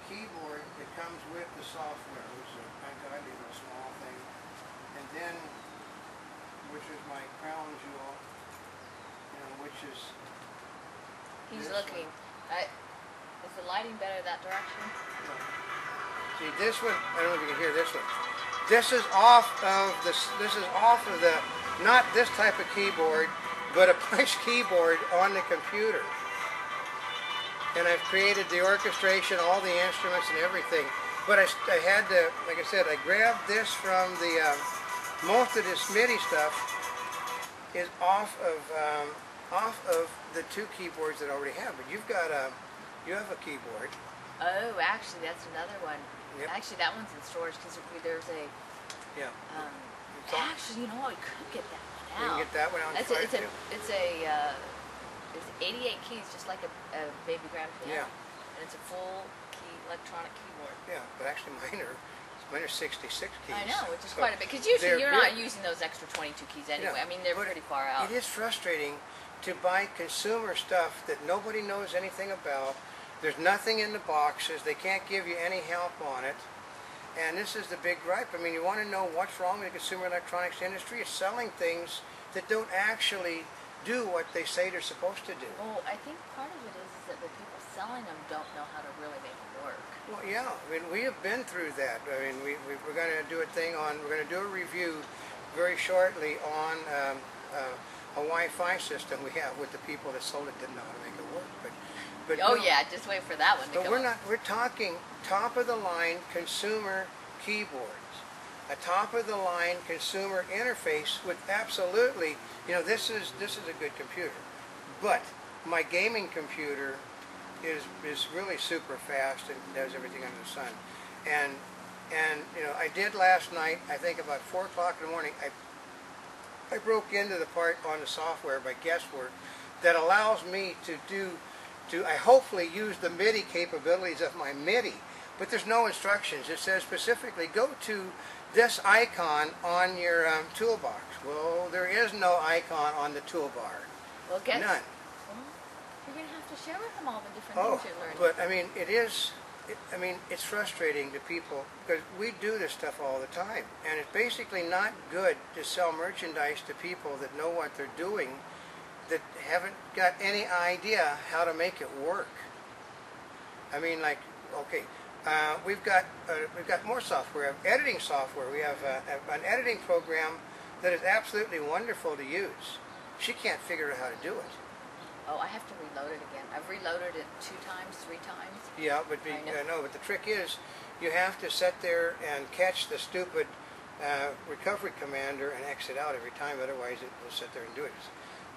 keyboard that comes with the software, which is an ungodly little small thing, and then, which is my crown jewel, which is. He's looking. Is the lighting better that direction? No. See this one. I don't know if you can hear this one. This is off of the. This is off of the. Not this type of keyboard, but a punch keyboard on the computer. And I've created the orchestration, all the instruments and everything. But I had to, like I said, I grabbed this from the, most of this MIDI stuff is off of the two keyboards that I already have. But you've got you have a keyboard. Oh, actually, that's another one. Yep. Actually, that one's in storage because there's a. Yeah. Actually, you know what? We could get that one out. You can get that one out. It's 88 keys, just like a baby grand piano. Yeah. And it's a full key electronic keyboard. Yeah, but actually mine are 66 keys. I know, which is quite a bit. Because usually you're not using those extra 22 keys anyway. Yeah, I mean, they're pretty far out. It is frustrating to buy consumer stuff that nobody knows anything about. There's nothing in the boxes. They can't give you any help on it. And this is the big gripe. I mean, you want to know what's wrong with the consumer electronics industry? It's selling things that don't actually do what they say they're supposed to do. Well, I think part of it is that the people selling them don't know how to really make it work. Well, yeah. I mean, we have been through that. I mean, we're going to do a thing on, we're going to do a review very shortly on a Wi-Fi system we have with the people that sold it didn't know how to make it work. But oh, yeah, just wait for that one to go. But we're talking top-of-the-line consumer keyboards. A top-of-the-line consumer interface with absolutely, this is a good computer. But my gaming computer is really super fast and does everything under the sun. And I did last night, I think about 4 o'clock in the morning, I broke into the part on the software by guesswork that allows me to I hopefully use the MIDI capabilities of my MIDI. But there's no instructions. It says specifically, go to this icon on your toolbox. Well, there is no icon on the toolbar. Well, guess. None. Well, you're going to have to share with them all the different things you're learning. But I mean, it's frustrating to people because we do this stuff all the time. And it's basically not good to sell merchandise to people that know what they're doing, that haven't got any idea how to make it work. I mean, like, okay, we've got more software, editing software. We have an editing program that is absolutely wonderful to use. She can't figure out how to do it. Oh, I have to reload it again. I've reloaded it 2 times, 3 times. Yeah, but but the trick is, you have to sit there and catch the stupid recovery commander and exit out every time. Otherwise, it will sit there and do it.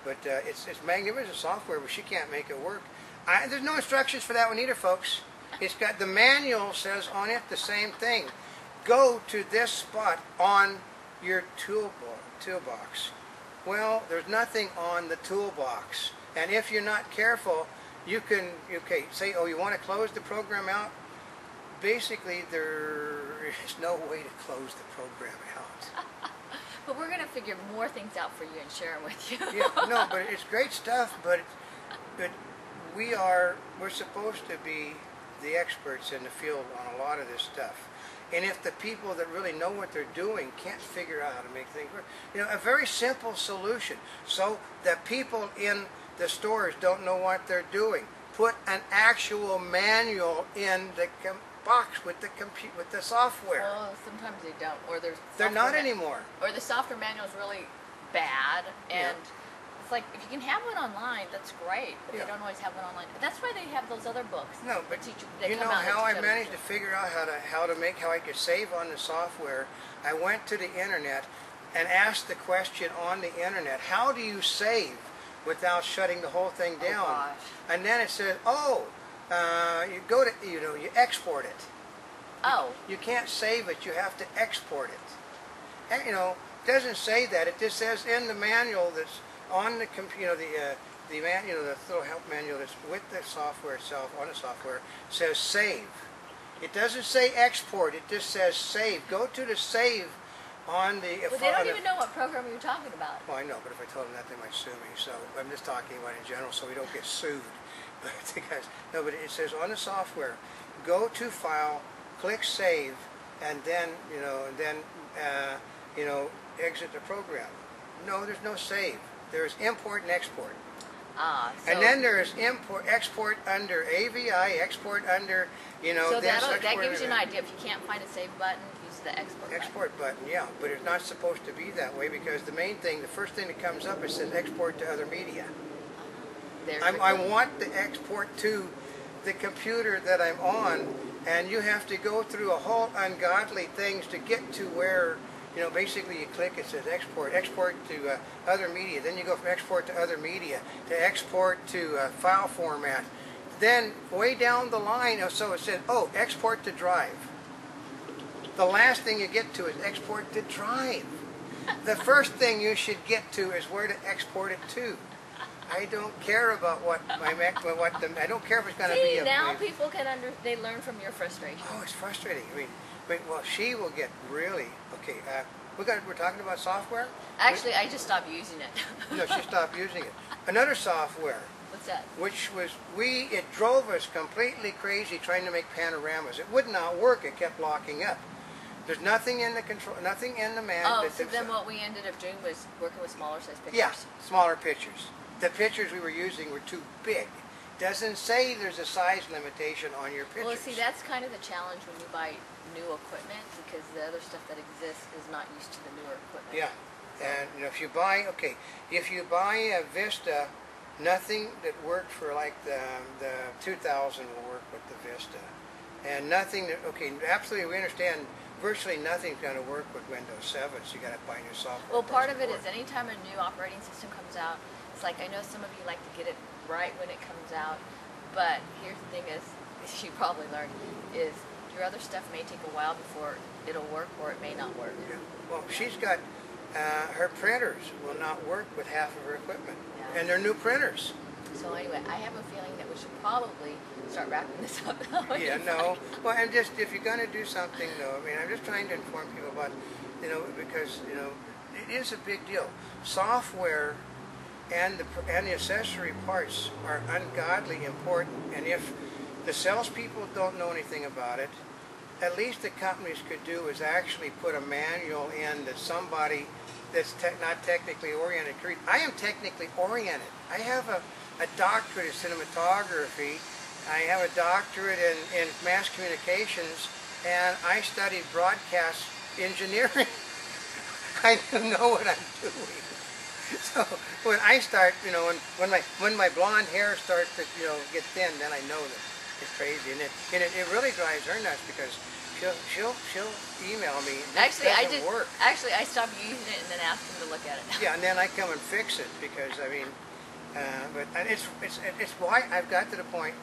But it's magnificent software, but she can't make it work. There's no instructions for that one either, folks. It's got the manual says on it the same thing. Go to this spot on your toolbox. Well, there's nothing on the toolbox, and if you're not careful, you can say, oh, you want to close the program out. Basically, there is no way to close the program out. But we're going to figure more things out for you and share them with you. Yeah, no, but it's great stuff. But we're supposed to be the experts in the field on a lot of this stuff. And if the people that really know what they're doing can't figure out how to make things work, a very simple solution, so that people in the stores don't know what they're doing. Put an actual manual in the box with the software. Well, sometimes they don't, or they're not anymore. Or the software manual is really bad, and it's like if you can have one online, that's great. But they don't always have one online. But that's why they have those other books. No, but you know how I managed to figure out how I could save on the software. I went to the internet and asked the question on the internet: how do you save without shutting the whole thing down? Oh, gosh. And then it said, you go to, you export it. Oh. You can't save it, you have to export it. And, it doesn't say that. It just says in the manual that's on the computer, the manual, the little help manual that's with the software itself, on the software, says save. It doesn't say export, it just says save. Go to the save on the... Well, they don't even know what program you're talking about. Well, I know, but if I told them that, they might sue me. So I'm just talking about in general so we don't get sued. But it says on the software, go to File, click Save, and then exit the program. No, there's no save. There's import and export. So, And then there's export under AVI, export under, so this, that export gives you an under idea. If you can't find a save button, use the export export button, yeah. But it's not supposed to be that way because the main thing, the first thing that comes up, it says export to other media. I want the export to the computer that I'm on, and you have to go through a whole ungodly things to get to where, basically you click, it says export to other media. Then you go from export to other media to export to file format. Then way down the line, so it says, export to drive. The last thing you get to is export to drive. The first thing you should get to is where to export it to. I don't care about I don't care if it's going to be See, now people they learn from your frustration. Oh, it's frustrating. Well, she will get really, okay, we're talking about software? Actually, I just stopped using it. No, she stopped using it. Another software. What's that? Which was, it drove us completely crazy trying to make panoramas. It would not work. It kept locking up. There's nothing in the control, nothing in the Oh, so then what we ended up doing was working with smaller size pictures. Yeah, smaller pictures. The pictures we were using were too big. Doesn't say there's a size limitation on your pictures. Well, see, that's kind of the challenge when you buy new equipment because the other stuff that exists is not used to the newer equipment. Yeah, and if you buy a Vista, nothing that worked for like the 2000 will work with the Vista, and nothing that absolutely we understand. Virtually nothing's going to work with Windows 7, so you got to buy new software. Well, part of it is anytime a new operating system comes out, it's like I know some of you like to get it right when it comes out, but here's the thing is, you probably learned, is your other stuff may take a while before it'll work or it may not work. Yeah. Well, she's got, her printers will not work with half of her equipment, and they're new printers. So anyway, I have a feeling that we should probably start wrapping this up. Yeah, no. Well, and just, if you're going to do something, though, I'm just trying to inform people about, because, it is a big deal. Software and the accessory parts are ungodly important, and if the salespeople don't know anything about it, at least the companies could do is actually put a manual in that somebody that's not technically oriented could read. I am technically oriented. I have a doctorate in cinematography. I have a doctorate in mass communications, and I studied broadcast engineering. I know what I'm doing. So when I start, when my blonde hair starts to, get thin, then I know that it's crazy, and it really drives her nuts because she'll email me. Actually, I stopped using it and then asked them to look at it. Yeah, and then I come and fix it because but it's why I've got to the point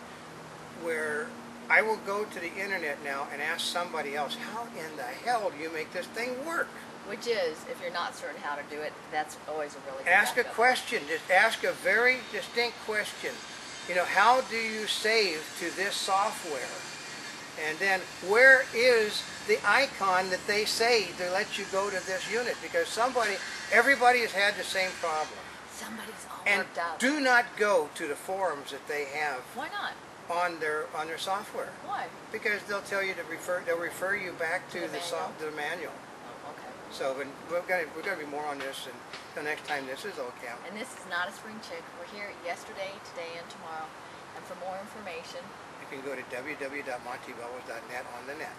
where I will go to the internet now and ask somebody else, how in the hell do you make this thing work? Which is, if you're not certain how to do it, that's always a really good Ask a backup. question. Just ask a very distinct question. How do you save to this software? And then where is the icon that they say to let you go to this unit? Because everybody has had the same problem. Somebody's all And worked out. do not go to the forums that they have Why not? on their software. Why? Because they'll tell you they'll refer you back to the manual. Oh, okay. So we're going to be more on this, and until next time, this is Oldecam. And this is not a spring chick. We're here yesterday, today, and tomorrow. And for more information, You can go to www.montebellows.net on the net.